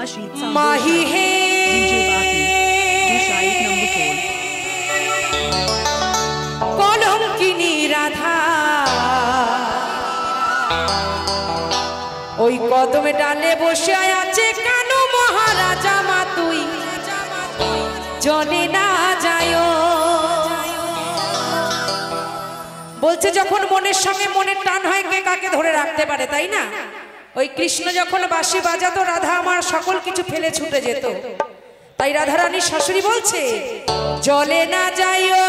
Rashid माही है DJ Baki to Shaik number 4 কলঙ্কিনী Radha ওই কদমে ডালে বসে আছে কানু মহারাজা মা তুই জনে না যায়ও বলছে যখন মনের সঙ্গে মনের টান হয় কে কাকে ধরে রাখতে পারে তাই না ওই কৃষ্ণ যখন বাঁশি বাজাতো রাধা আমার সকল কিছু ফেলে ছুটে যেত তাই রাধা রানীর শাশুড়ি বলছে জলে না যাইও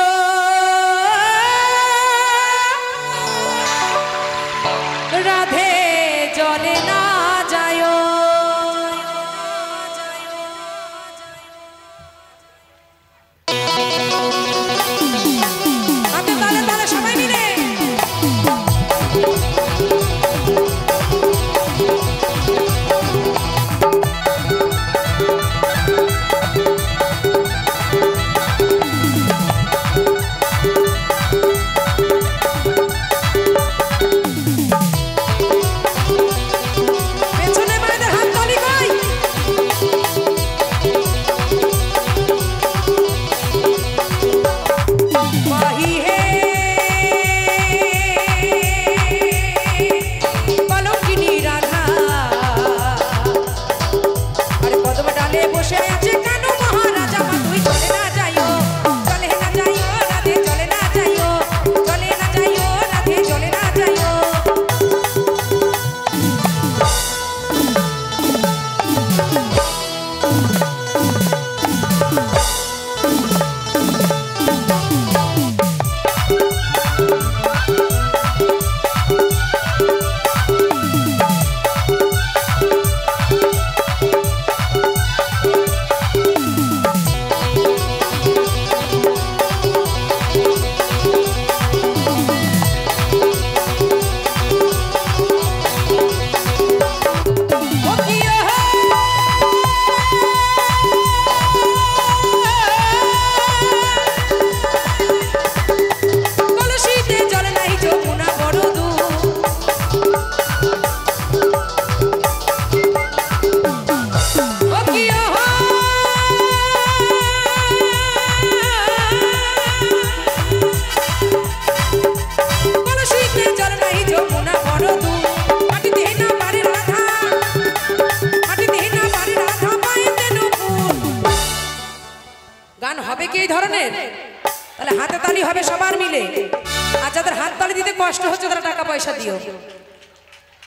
রাধে জলে না যাইও হাতে তালে তালে সবাই মিলে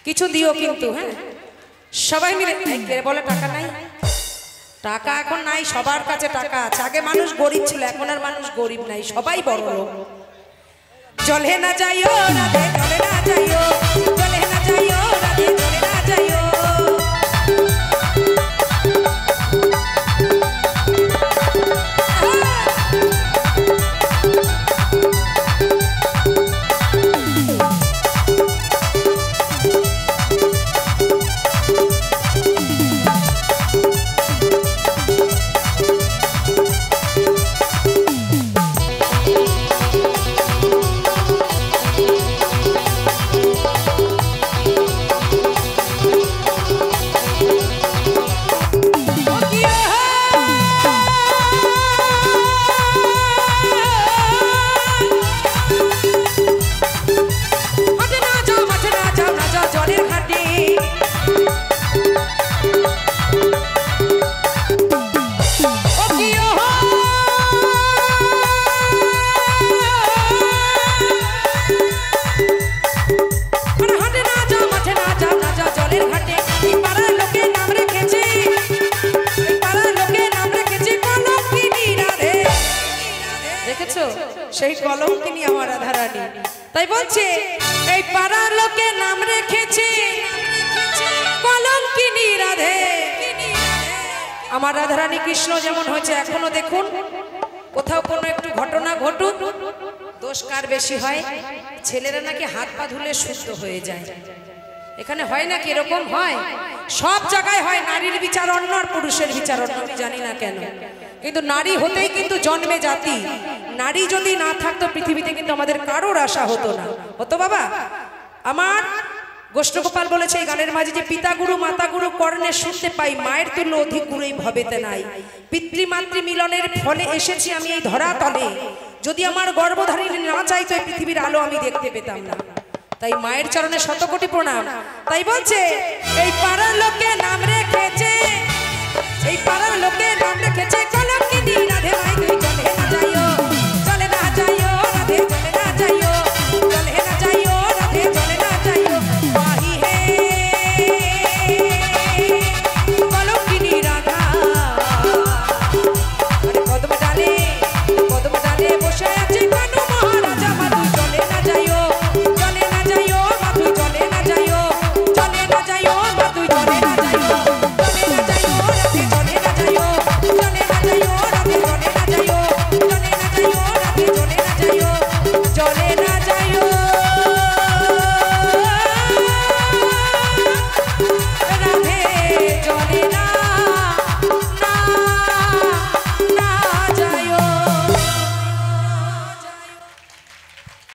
কিছু দিও কিন্তু হ্যাঁ সবাই মিলে কে বলে টাকা নাই টাকা এখন নাই সবার কাছে টাকা আছে আগে মানুষ গরিব ছিল এখন আর মানুষ গরিব নাই সবাই বড় লোক চলে না যাইও রাধে চলে না যাইও চলে না যাইও রাধে চলে না যাইও সেই কলঙ্কিনী আমার রাধা রানী তাই বলছে এই পাড়ার লোকে নাম রেখেছে কলঙ্কিনী রাধে আমার রাধা রানী কৃষ্ণ যেমন হয়েছে এখনো দেখুন কোথাও কোনো একটু ঘটনা ঘটুক দোষ কার বেশি হয় ছেলেরা নাকি হাত পা ধুলে সুস্থ হয়ে যায় এখানে হয় না কি এরকম হয় সব জায়গায় হয় নারীর বিচার অন্য আর পুরুষের বিচার অন্য আমি জানি না কেন কিন্তু নারী হতেই কিন্তু জন্মে জাতি নারী যদি না থাকতো পৃথিবীতে কিন্তু আমাদের কারোর আশা হতো না হতো বাবা আমার গোষ্ঠগোপাল বলেছে এই গানের মাঝে যে পিতা গুরু মাতা গুরু কর্ণে শুনতে পাই মায়ের তুল্য অধিক গুরুই ভবেতে নাই। পিতৃমাতৃ মিলনের ফলে এসেছি আমি এই ধরাতলে, যদি আমার গর্ভধারিণী না চাইতো এই পৃথিবীর আলো আমি দেখতে পেতাম না। তাই মায়ের চরণে শতকোটি প্রণাম। তাই বলছে এই পাড়ার লোকে নাম রেখেছে